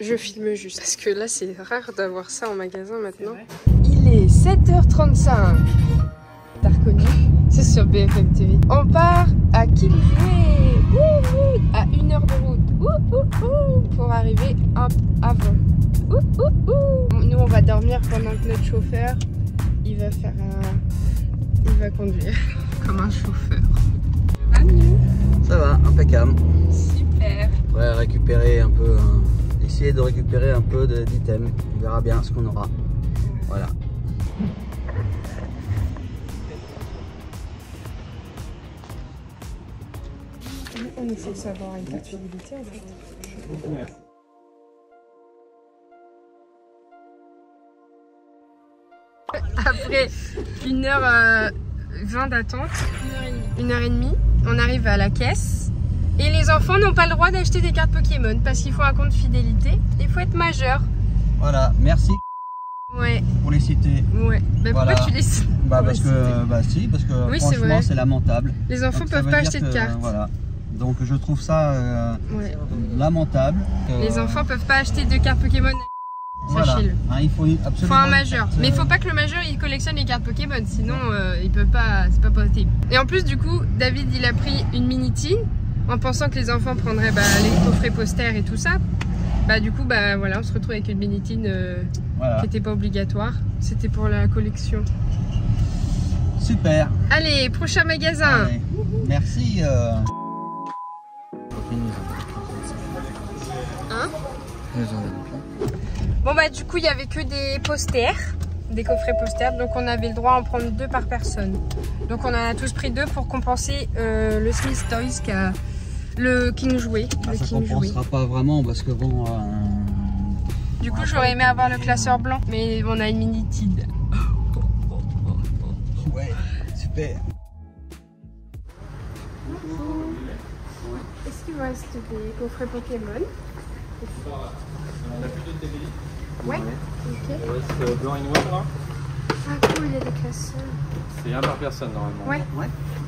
Je filme juste parce que là c'est rare d'avoir ça en magasin maintenant. Il est 7h35. T'as reconnu? C'est sur BFM TV. On part à Kingsway à 1 heure de route pour arriver un avant. Nous on va dormir pendant que notre chauffeur il va conduire comme un chauffeur. Ça va, impeccable. Super. On va récupérer un peu, essayer de récupérer un peu d'items. On verra bien ce qu'on aura. Voilà. On essaie de savoir une facturabilité en fait. Après 1h20 d'attente, 1h30, on arrive à la caisse. Et les enfants n'ont pas le droit d'acheter des cartes Pokémon parce qu'il faut un compte fidélité. Il faut être majeur. Voilà, merci pour les citer. Ouais. Bah voilà. Pourquoi tu les cites? Parce que oui, franchement c'est lamentable. Les enfants peuvent pas acheter de cartes. Voilà. Donc je trouve ça lamentable. Les enfants peuvent pas acheter de cartes Pokémon. Voilà. Hein, il faut absolument un majeur. Mais il faut pas que le majeur il collectionne les cartes Pokémon, sinon il peut pas, c'est pas possible. Et en plus du coup, David il a pris une mini-tin en pensant que les enfants prendraient les coffrets posters et tout ça. Du coup voilà, on se retrouve avec une mini-tin qui était pas obligatoire. C'était pour la collection. Super. Allez, prochain magasin. Allez. Merci. Hein? Bon du coup il y avait que des posters, des coffrets posters, donc on avait le droit à en prendre 2 par personne. Donc on en a tous pris 2 pour compenser le Smith Toys qui a le Kingsway. Ça compensera pas vraiment parce que bon... du coup j'aurais aimé avoir le classeur blanc, mais on a une mini-tid. Ouais, super. Est-ce qu'il vous reste des coffrets Pokémon? On a plus de télé. Ouais. Ok. Il reste blanc et noir là. Ah cool, il y a des classeurs. C'est un par personne normalement. Ouais.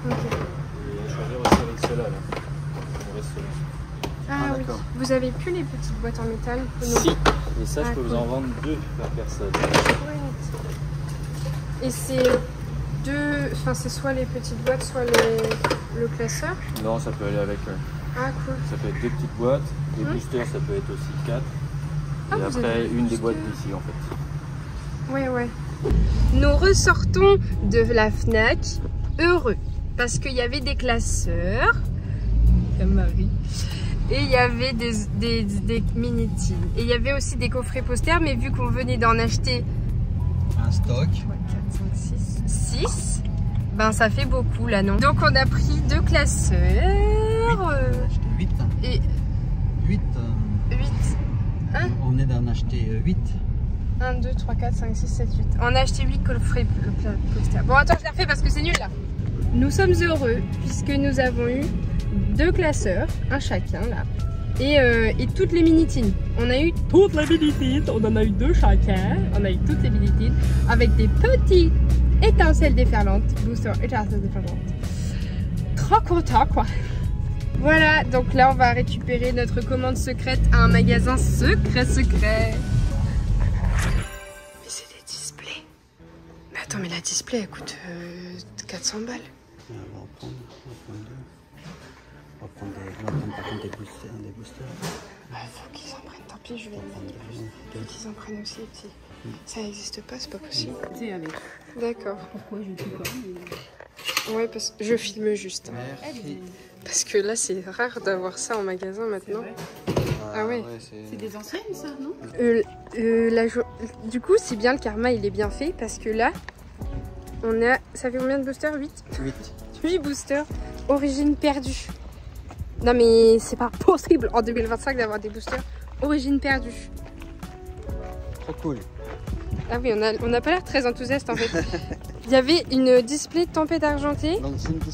Ok. Et on choisit aussi avec ceux-là. Là. On reste là. Ah oui. Vous avez plus les petites boîtes en métal? Si. Et ça, je peux vous en vendre 2 par personne. Ouais. Et c'est 2... Enfin c'est soit les petites boîtes, soit le classeur? Non, ça peut aller avec. Ah cool. Ça peut être 2 petites boîtes. Les boosters, ça peut être aussi 4. Ah, et après, une des boîtes d'ici en fait. Ouais. Nous ressortons de la Fnac heureux parce qu'il y avait des classeurs, comme Marie, et il y avait des mini-tins. Et il y avait aussi des coffrets posters, mais vu qu'on venait d'en acheter un stock, 4, 5, 6, ça fait beaucoup là, non? Donc on a pris 2 classeurs. 8. Et 8. 8. Hein? On venait d'en acheter 8. 1, 2, 3, 4, 5, 6, 7, 8. On a acheté 8 coffrets posters. Bon, attends, je la refais parce que c'est nul là. Nous sommes heureux puisque nous avons eu 2 classeurs, un chacun là. Et toutes les mini-tins. On a eu toutes les mini-tins. On en a eu 2 chacun. On a eu toutes les mini-tins avec des petits étincelles déferlantes. Booster étincelles déferlantes. Trop content quoi. Voilà, donc là on va récupérer notre commande secrète à un magasin secret. Mais c'est des displays. Mais attends, mais la display elle coûte 400 balles. On va en prendre 2. On va prendre par contre des boosters. Faut qu'ils en prennent, tant pis, je vais mettre qu'ils en prennent aussi les petits. Ça n'existe pas, c'est pas possible. C'est avec. D'accord. Pourquoi je dis pas Ouais, parce que je filme juste. Merci. Parce que là c'est rare d'avoir ça en magasin maintenant. Ah ouais. C'est des anciennes ça, non? Du coup, c'est bien, le karma il est bien fait parce que là, on a. Ça fait combien de boosters? 8 8 boosters, origine perdue. Non mais c'est pas possible en 2025 d'avoir des boosters origine perdue. Trop cool. Ah oui, on n'a pas l'air très enthousiaste en fait. Il y avait une display tempête argentée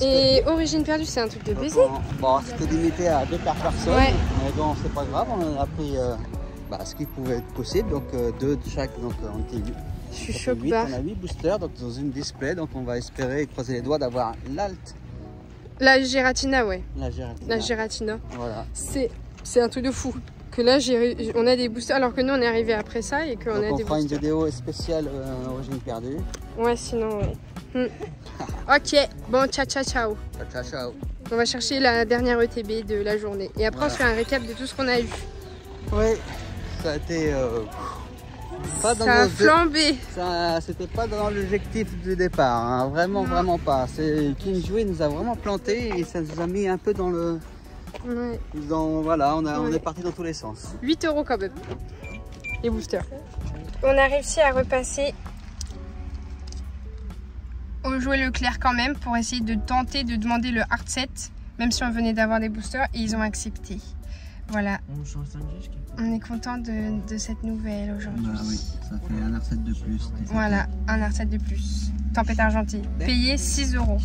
et origine perdue, c'est un truc de baiser. Bon, c'était limité à 2 par personne, ouais. Mais bon, c'est pas grave, on a pris ce qui pouvait être possible, donc 2 de chaque, donc on était 8. Je suis choquée. On a 8 boosters donc dans une display, donc on va espérer croiser les doigts d'avoir l'alt. La Giratina, ouais. La Giratina. La Giratina. Voilà. C'est un truc de fou. que là on a des boosters alors que nous on est arrivé après ça et qu'on a des boosters. On fera une vidéo spéciale origine perdue. Ouais, sinon ouais. Ok, bon ciao ciao ciao. Ciao ciao. On va chercher la dernière ETB de la journée et après Voilà. on se fait un récap de tout ce qu'on a eu. Ouais, ça a été pas dans Ça a flambé. C'était pas dans l'objectif du départ, hein. Vraiment, vraiment pas. King Jouet nous a vraiment planté et ça nous a mis un peu dans le... Ouais. Voilà, on Ouais. est parti dans tous les sens. 8 € quand même, les boosters. On a réussi à repasser au Jouet Leclerc quand même pour essayer de tenter de demander le hard set, même si on venait d'avoir des boosters et ils ont accepté. Voilà. On est content de cette nouvelle aujourd'hui. Bah oui, ça fait un hard set de plus. Voilà, un hard set de plus. Tempête Argentine. Payé 6 €.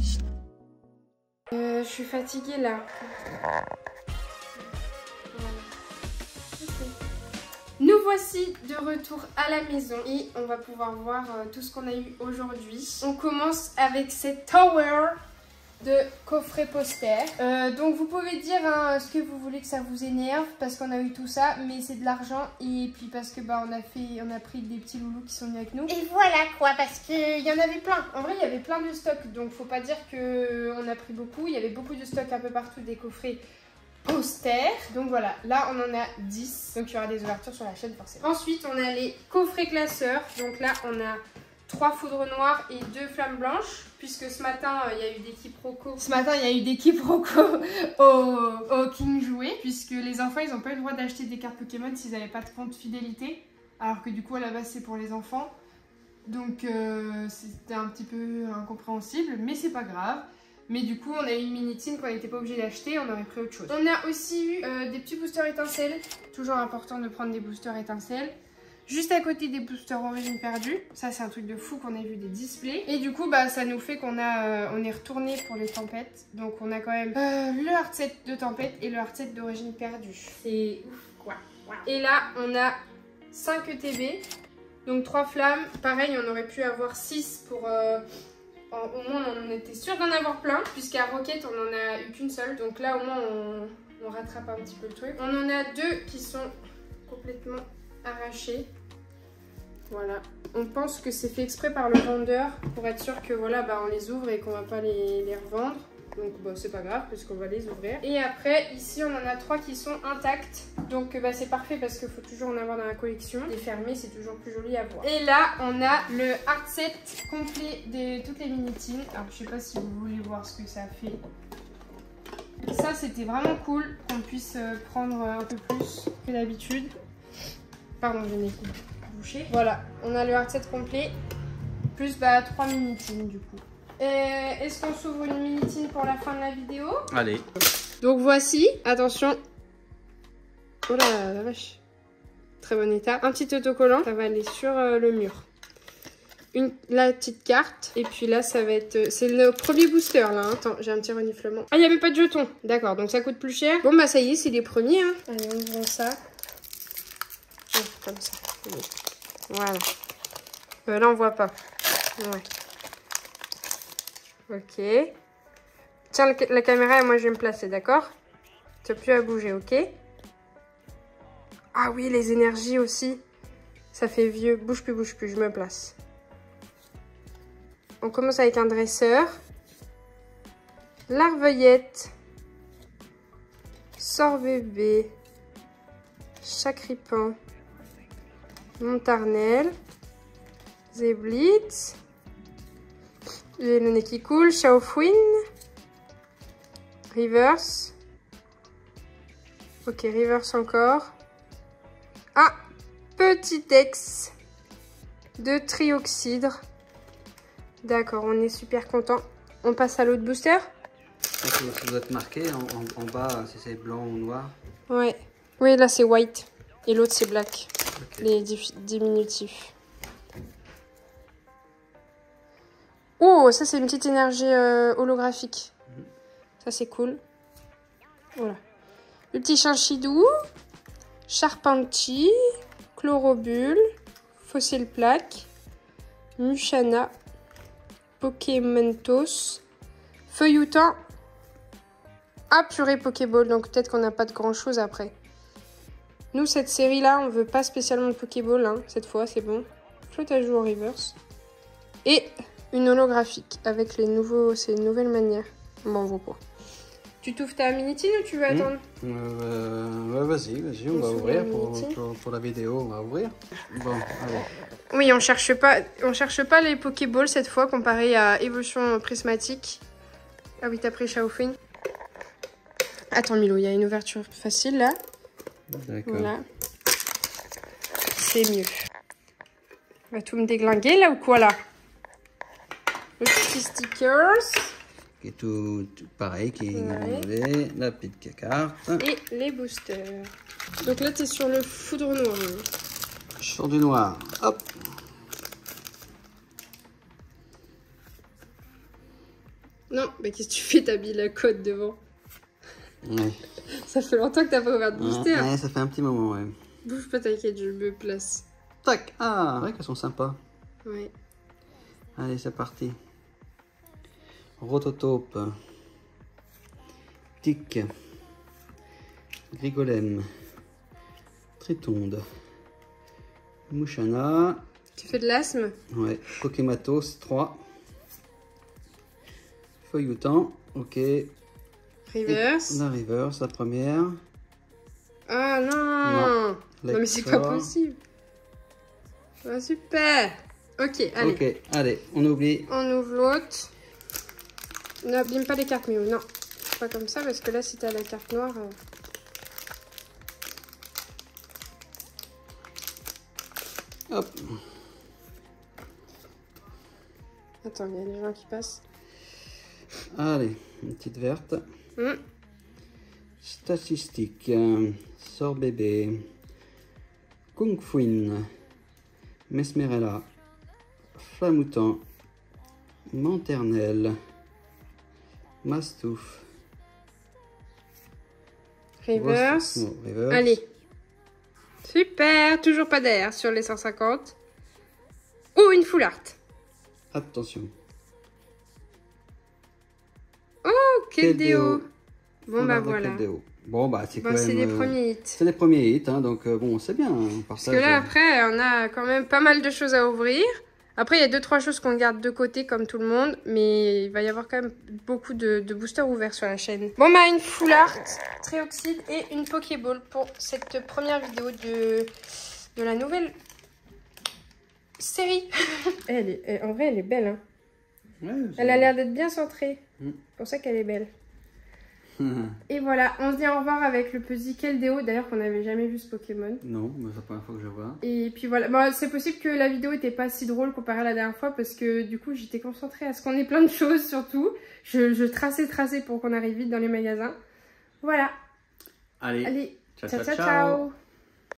Je suis fatiguée là. Nous voici de retour à la maison et on va pouvoir voir tout ce qu'on a eu aujourd'hui. On commence avec cette tower de coffret poster. Donc vous pouvez dire hein, ce que vous voulez que ça vous énerve parce qu'on a eu tout ça, mais c'est de l'argent et puis parce que bah on a pris des petits loulous qui sont venus avec nous. Et voilà quoi, parce qu'il y en avait plein. En vrai il y avait plein de stocks, donc faut pas dire que on a pris beaucoup. Il y avait beaucoup de stocks un peu partout, des coffrets poster. Donc voilà, là on en a 10. Donc il y aura des ouvertures sur la chaîne forcément. Ensuite on a les coffrets classeurs. Donc là on a 3 foudres noires et 2 flammes blanches. Puisque ce matin il y a eu des quiproquos. Ce matin il y a eu des quiproquos au King Jouet. Puisque les enfants ils n'ont pas eu le droit d'acheter des cartes Pokémon s'ils n'avaient pas de compte fidélité. Alors que du coup à la base c'est pour les enfants. Donc c'était un petit peu incompréhensible. Mais c'est pas grave. Mais du coup, on a eu une mini-tine qu'on n'était pas obligé d'acheter, on aurait pris autre chose. On a aussi eu des petits boosters étincelles. Toujours important de prendre des boosters étincelles. Juste à côté des boosters origine perdue. Ça, c'est un truc de fou qu'on ait vu des displays. Et du coup, bah, ça nous fait qu'on on est retourné pour les tempêtes. Donc, on a quand même le hard set de tempête et le hard set d'origine perdue. C'est ouf, quoi. Wow. Et là, on a 5 ETB. Donc, 3 flammes. Pareil, on aurait pu avoir 6 pour... au moins on était sûr d'en avoir plein, puisqu'à Rocket on en a eu qu'une seule, donc là au moins on rattrape un petit peu le truc. On en a 2 qui sont complètement arrachés. Voilà, on pense que c'est fait exprès par le vendeur pour être sûr que voilà bah on les ouvre et qu'on va pas les revendre. Donc bah, c'est pas grave puisqu'on va les ouvrir. Et après ici on en a 3 qui sont intacts. Donc bah, c'est parfait parce qu'il faut toujours en avoir dans la collection. Les fermer c'est toujours plus joli à voir. Et là on a le hard set complet de toutes les mini-tines. Alors je sais pas si vous voulez voir ce que ça fait. Ça c'était vraiment cool qu'on puisse prendre un peu plus que d'habitude. Pardon j'ai mes bouchées. Voilà, on a le hard set complet. Plus bah, 3 mini-tines du coup. Est-ce qu'on s'ouvre une mini-tine pour la fin de la vidéo? Allez. Donc voici, attention. Oh là, la vache. Très bon état. Un petit autocollant, ça va aller sur le mur. La petite carte. Et puis là, ça va être... C'est le premier booster là. Hein. Attends, j'ai un petit reniflement. Ah, il n'y avait pas de jetons. D'accord, donc ça coûte plus cher. Bon, bah ça y est, c'est les premiers. Hein. Allez, on ouvre ça. Oh, comme ça. Voilà. Là, on voit pas. Ouais. Ok. Tiens la caméra et moi je vais me placer, d'accord? Tu n'as plus à bouger, ok? Ah oui, les énergies aussi. Ça fait vieux. Bouge plus, je me place. On commence avec un dresseur. Larveillette. Sort bébé. Chacripant. Montarnelle. Zeblitz. J'ai le nez qui coule, Shaofwin, Reverse. Ok, Reverse encore. Ah, petit ex de Trioxydre. D'accord, on est super content. On passe à l'autre booster. Ça doit être marqué en bas si c'est blanc ou noir. Ouais. Oui, là c'est white. Et l'autre c'est black. Okay. Les diminutifs. Oh, ça c'est une petite énergie holographique. Ça c'est cool. Voilà. Le petit Chinchidou, Charpentier, Chlorobule, Fossil Plaque, Mushana, Pokémentos, Nous, cette série-là, on veut pas spécialement de Pokéball, hein. Cette fois, c'est bon. Flotte à joue en reverse. Et une holographique avec ces nouvelles manières. Bon, on vaut pas. Tu t'ouvres ta Minitine ou tu veux attendre? Ouais, vas-y, on va ouvrir pour la vidéo, on va ouvrir. Bon, allez. Oui, on cherche pas les Pokéballs cette fois comparé à Évolution Prismatique. Ah oui, t'as pris Xiaofeng. Attends Milo, il y a une ouverture facile là. D'accord. Voilà. C'est mieux. On va tout me déglinguer là ou quoi là? Le petit stickers. Qui est tout pareil, qui est enlevé, la petite carte. Et les boosters. Donc là, tu es sur le foudre noir. Sur du noir, hop. Non, mais qu'est-ce que tu fais? T'as mis la cote devant. Ouais. Ça fait longtemps que t'as pas ouvert de booster. Ouais, ça fait un petit moment, ouais. Bouge pas, t'inquiète, je me place. Tac. Ah, c'est vrai qu'elles sont sympas. Ouais. Allez, c'est parti. Rototope. Tic. Grigolem. Tritonde. Mouchana. Tu fais de l'asthme? Ouais. Pokématos 3. Feuilletant. Ok. Reverse. La reverse, la première. Ah non, non mais c'est pas possible. Ah, super. Ok, allez. Ok, allez, on oublie. On ouvre l'autre. N'abîme pas les cartes, mais non. Pas comme ça, parce que là, si t'as la carte noire... Hop. Attends, il y a des gens qui passent. Allez, une petite verte. Statistique. Sort bébé. Kung Fuin. Mesmerella. Flamoutant. Manternelle. Mastouf. Reverse. Non, reverse. Allez. Super. Toujours pas d'air sur les 150. Oh, une full art. Attention. Oh, Keldeo. Bon, bah voilà. Bon, bah c'est quand même... C'est des premiers hits. C'est les premiers hits, hein, donc bon, c'est bien. On parce que là, après, on a quand même pas mal de choses à ouvrir. Après, il y a 2-3 choses qu'on garde de côté, comme tout le monde. Mais il va y avoir quand même beaucoup de boosters ouverts sur la chaîne. Bon, bah, une full art, Trioxide et une Pokéball pour cette première vidéo de la nouvelle série. En vrai, elle est belle, hein. Ouais, elle a l'air d'être bien centrée. C'est pour ça qu'elle est belle. Et voilà, on se dit au revoir avec le petit Keldeo, d'ailleurs qu'on n'avait jamais vu ce Pokémon. Non, mais c'est la première fois que je vois. Et puis voilà, bon, c'est possible que la vidéo était pas si drôle comparée à la dernière fois parce que du coup j'étais concentrée à ce qu'on ait plein de choses surtout. Je traçais pour qu'on arrive vite dans les magasins. Voilà. Allez, ciao.